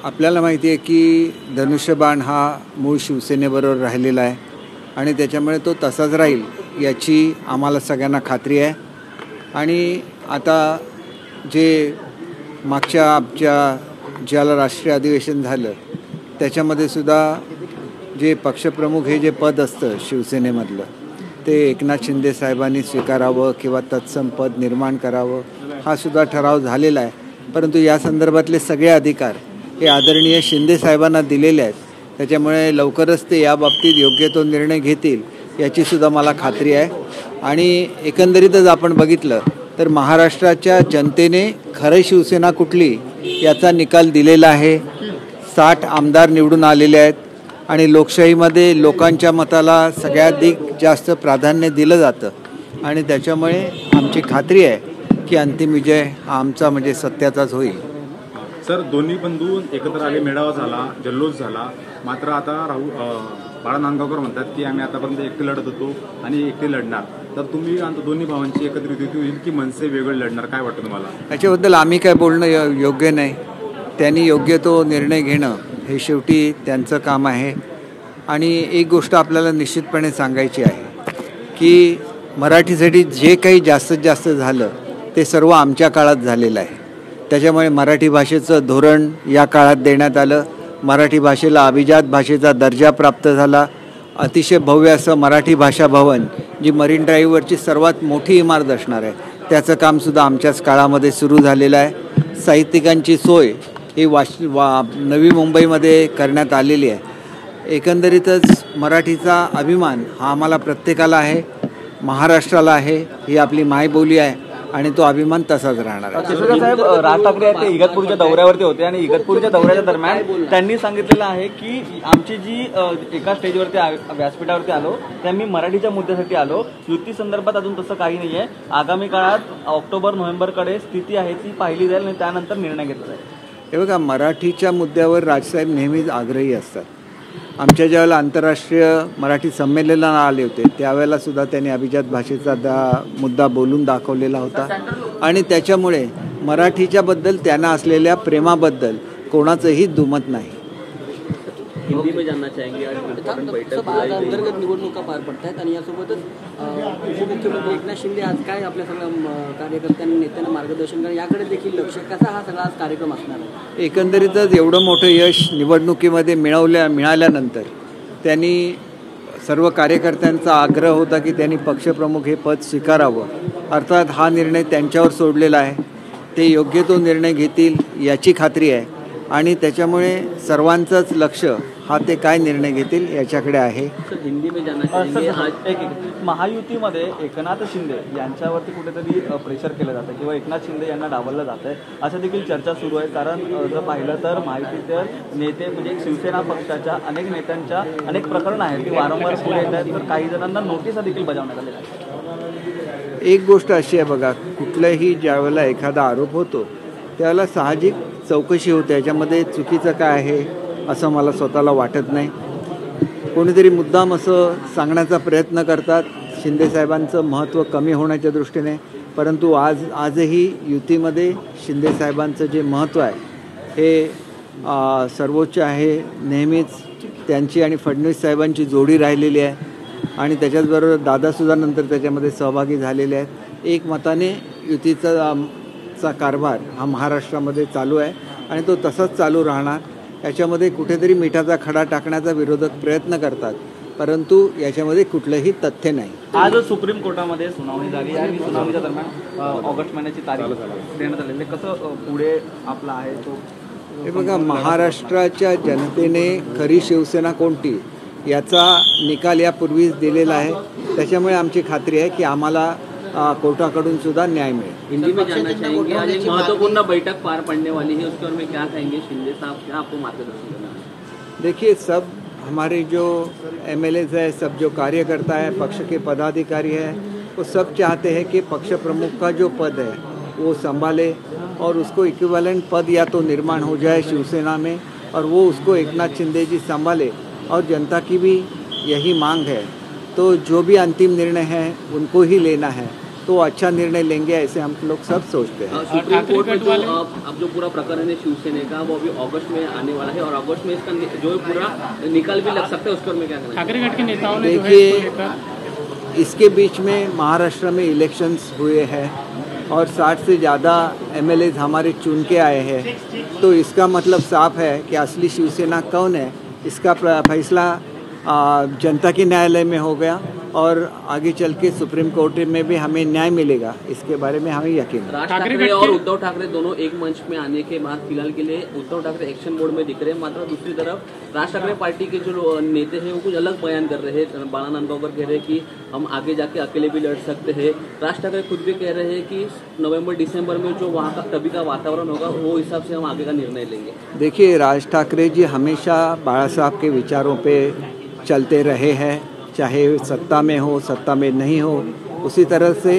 आपल्याला माहिती आहे की धनुष्यबाण हा मूळ शिवसेनेबरोबर राहिलेला आहे आणि त्याच्यामुळे तो तसाच राहील याची आम्हाला सगळ्यांना खात्री आहे। आणि आता जे मागच्या आमच्या ज्याला राष्ट्रीय अधिवेशन झालं त्याच्यामध्ये सुद्धा जे पक्षप्रमुख हे जे पद असतं शिवसेनेमधलं ते एकनाथ शिंदे साहेबांनी स्वीकारावं किंवा तत्सम पद निर्माण करावं हा सुद्धा ठराव झालेला आहे। परंतु या संदर्भातले सगळे अधिकार हे आदरणीय शिंदे साहेबांना दिलेले आहेत, त्याच्यामुळे लवकरच ते याबाबतीत योग्य तो निर्णय घेतील याची सुद्धा मला खात्री आहे। आणि एकंदरीतच आपण बघितलं तर महाराष्ट्राच्या जनतेने खरं शिवसेना कुठली याचा निकाल दिलेला आहे। 60 आमदार निवडून आलेले आहेत आणि लोकशाहीमध्ये लोकांच्या मताला सगळ्यात जास्त प्राधान्य दिलं जातं आणि त्याच्यामुळे आमची खात्री आहे की अंतिम विजय हा आमचा म्हणजे सत्याचाच होईल। सर, दोन्ही बंधू एकत्र आले, मेळावा झाला, जल्लोष झाला, मात्र आता बाळा नांदगावकर म्हणतात की आम्ही आतापर्यंत एकटे लढत होतो आणि एकटे लढणार, तर तुम्ही दोन्ही भावांची एकत्रित युती होईल की मनसे वेगळे लढणार, काय वाटतं तुम्हाला? याच्याबद्दल आम्ही काय बोलणं योग्य नाही। त्यांनी योग्य तो निर्णय घेणं हे शेवटी त्यांचं काम आहे। आणि एक गोष्ट आपल्याला निश्चितपणे सांगायची आहे की मराठीसाठी जे काही जास्तीत जास्त झालं ते सर्व आमच्या काळात झालेलं आहे। त्याच्यामुळे मराठी भाषेचं धोरण या काळात देण्यात आलं, मराठी भाषेला अभिजात भाषेचा दर्जा प्राप्त झाला। अतिशय भव्य असं मराठी भाषा भवन जी मरीन ड्राईव्हवरची सर्वात मोठी इमारत असणार आहे त्याचं कामसुद्धा आमच्याच काळामध्ये सुरू झालेलं आहे। साहित्यिकांची सोय ही नवी मुंबईमध्ये करण्यात आलेली आहे। एकंदरीतच मराठीचा अभिमान हा आम्हाला प्रत्येकाला आहे, महाराष्ट्राला आहे, ही आपली मायबोली आहे आणि तो अभिमान तसाच राहणार आहे। सिसोदिया साहेब, राज ठाकरे ते इगतपुरीच्या दौऱ्यावरती होते आणि इगतपुरीच्या दौऱ्याच्या दरम्यान त्यांनी सांगितलेलं आहे की आमची जी एका स्टेजवरती व्यासपीठावरती आलो ते आम्ही मराठीच्या मुद्द्यासाठी आलो, युती संदर्भात अजून तसं काही नाही आहे। आगामी काळात ऑक्टोबर-नोव्हेंबरकडे स्थिती आहे ती पाहिली जाईल आणि त्यानंतर निर्णय घेतला जाईल। हे बघा, मराठीच्या मुद्द्यावर राजसाहेब नेहमीच आग्रही असतात। आमच्या ज्यावेळेला आंतरराष्ट्रीय मराठी संमेलनाला आले होते त्यावेळेला सुद्धा त्यांनी अभिजात भाषेचा मुद्दा बोलून दाखवलेला होता आणि त्याच्यामुळे मराठीच्याबद्दल त्यांना असलेल्या प्रेमाबद्दल कोणाचंही दुमत नाही। हिंदी में जानना चाहेंगे, आज अंतर्गत निवडणुका पार पडतात आणि यासोबतच उपमुख्यमंत्री एकनाथ शिंदे आज काय आपल्या सगळ्या कार्यकर्त्यांनी नेत्यांना मार्गदर्शन करा याकडे देखील लक्ष, कसा हा सगळा कार्यक्रम असणार आहे? एकंदरीतच एवढं मोठं यश निवडणुकीमध्ये मिळाल्यानंतर त्यांनी सर्व कार्यकर्त्यांचा आग्रह होता की त्यांनी पक्षप्रमुख हे पद स्वीकारावं। अर्थात हा निर्णय त्यांच्यावर सोडलेला आहे, ते योग्य तो निर्णय घेतील याची खात्री आहे आणि त्याच्यामुळे सर्वांचंच लक्ष हा ते काय निर्णय घेतील याच्याकडे आहे। हिंदी में जानना चाहेंगे, आज महायुतीमध्ये एकनाथ शिंदे यांच्यावरती कुठेतरी प्रेशर केलं जातं किंवा एकनाथ शिंदे यांना डावललं जातं असं देखील चर्चा सुरू आहे। कारण जर पाहिलं तर महायुतीचे नेते म्हणजे शिवसेना पक्षाच्या अनेक नेत्यांच्या अनेक प्रकरणं आहेत ती वारंवार पुढे येत आहेत, तर काही जणांना नोटिसा देखील बजावण्यात आलेल्या आहेत। एक गोष्ट अशी आहे बघा, कुठल्याही ज्यावेळेला एखादा आरोप होतो त्यावेळेला साहजिक चौकशी होते, याच्यामध्ये चुकीचं काय आहे असं मला स्वतःला वाटत नाही। कोणीतरी मुद्दाम असं सांगण्याचा प्रयत्न करतात शिंदेसाहेबांचं महत्त्व कमी होण्याच्या दृष्टीने, परंतु आजही युतीमध्ये शिंदेसाहेबांचं जे महत्त्व आहे हे सर्वोच्च आहे। नेहमीच त्यांची आणि फडणवीस साहेबांची जोडी राहिलेली आहे आणि त्याच्याचबरोबर दादासुद्धा नंतर त्याच्यामध्ये सहभागी झालेले आहेत। एकमताने युतीचा कारभार हा महाराष्ट्रामध्ये चालू आहे आणि तो तसाच चालू राहणार। याच्यामध्ये कुठेतरी मिठाचा खडा टाकण्याचा विरोधक प्रयत्न करतात, परंतु याच्यामध्ये कुठलंही तथ्य नाही। आज सुप्रीम कोर्टामध्ये सुनावणी झाली आणि सुनावणीच्या दरम्यान ऑगस्ट महिन्याची तारीख देण्यात आलेली, कसं पुढे आपला आहे तो? हे बघा, महाराष्ट्राच्या जनतेने खरी शिवसेना कोणती याचा निकाल यापूर्वीच दिलेला आहे, त्याच्यामुळे आमची खात्री आहे की आम्हाला कोर्टाकडून सुद्धा न्याय मिळेल। हिंदी में जानना चाहेंगे, आज एक महत्वपूर्ण बैठक पार पड़ने वाली है, उसके बारे में क्या कहेंगे? शिंदे साहब क्या आपको मार्गदर्शन करना है? देखिए, सब हमारे जो MLAs है, सब जो कार्यकर्ता है, पक्ष के पदाधिकारी है, वो सब चाहते हैं कि पक्ष प्रमुख का जो पद है वो संभाले और उसको इक्विवेलेंट पद या तो निर्माण हो जाए शिवसेना में और वो उसको एकनाथ शिंदे जी संभाले, और जनता की भी यही मांग है। तो जो भी अंतिम निर्णय है उनको ही लेना है। तो अच्छा निर्णय लेंगे, ऐसे हम लोग सब सोचते हैं। सुप्रीम कोर्ट में जो अब जो पूरा प्रकरण है शिवसेना का, वो अभी अगस्त में आने वाला है और अगस्त में इसका जो पूरा निकाल भी लग सकता है, उसके में क्या करना? ठाकरे गट के नेताओं ने देखिए, इसके बीच में महाराष्ट्र में इलेक्शंस हुए हैं और 60 से ज़्यादा MLAs हमारे चुन के आए हैं, तो इसका मतलब साफ है कि असली शिवसेना कौन है, इसका फैसला जनता के न्यायालय में हो गया और आगे चल के सुप्रीम कोर्ट में भी हमें न्याय मिलेगा, इसके बारे में हमें यकीन है। राज ठाकरे और उद्धव ठाकरे दोनों एक मंच में आने के बाद फिलहाल के लिए उद्धव ठाकरे एक्शन मोड में दिख रहे हैं, मात्र दूसरी तरफ राज ठाकरे पार्टी के जो नेता हैं वो कुछ अलग बयान कर रहे हैं। बाला नांदगांवकर कह रहे हैं कि हम आगे जाके अकेले भी लड़ सकते हैं। राज ठाकरे खुद भी कह रहे हैं कि नवंबर दिसंबर में जो वहाँ का तभी का वातावरण होगा वो हिसाब से हम आगे का निर्णय लेंगे। देखिए, राज ठाकरे जी हमेशा बाला साहब के विचारों पर चलते रहे हैं, चाहे सत्ता में हो सत्ता में नहीं हो। उसी तरह से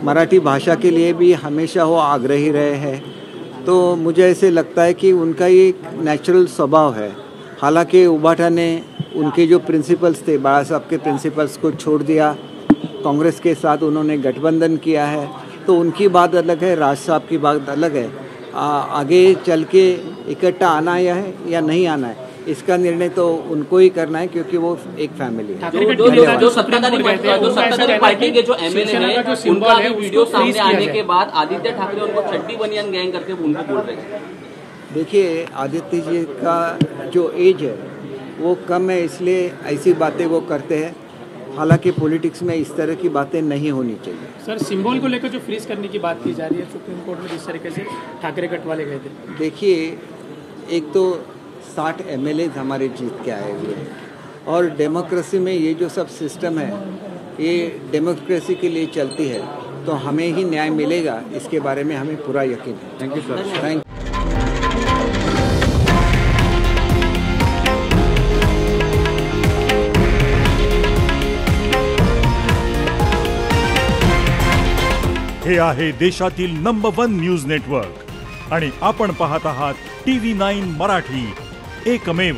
मराठी भाषा के लिए भी हमेशा वो आग्रही रहे हैं, तो मुझे ऐसे लगता है कि उनका ये एक नेचुरल स्वभाव है। हालांकि उबाटा ने उनके जो प्रिंसिपल्स थे, बाला साहब के प्रिंसिपल्स को छोड़ दिया, कांग्रेस के साथ उन्होंने गठबंधन किया है, तो उनकी बात अलग है, राज साहब की बात अलग है। आगे चल के इकट्ठा आना है या नहीं आना है, इसका निर्णय तो उनको ही करना है, क्योंकि वो एक फैमिली है। जो सत्ताधारी पार्टी के जो MLA हैं उनका अभी वीडियो सामने आने के बाद आदित्य ठाकरे उनको चड्डी बनियान गैंग करके उनको बोल रहे हैं। देखिए, आदित्य जी का जो एज है वो कम है, इसलिए ऐसी बातें वो करते हैं। हालांकि पॉलिटिक्स में इस तरह की बातें नहीं होनी चाहिए। सर, सिंबल को लेकर जो फ्रीज करने की बात की जा रही है सुप्रीम कोर्ट में, जिस तरीके से ठाकरे गट वाले गए थे, देखिए, एक तो 60 MLAs हमारे जीत के आए हुए हैं और डेमोक्रेसी में ये जो सब सिस्टम है ये डेमोक्रेसी के लिए चलती है, तो हमें ही न्याय मिलेगा, इसके बारे में हमें पूरा यकीन है। Thank you sir. थैंक हे आहे देशातील नंबर 1 न्यूज नेटवर्क आणि आपण पाहत आहात TV9 मराठी, एकमेव।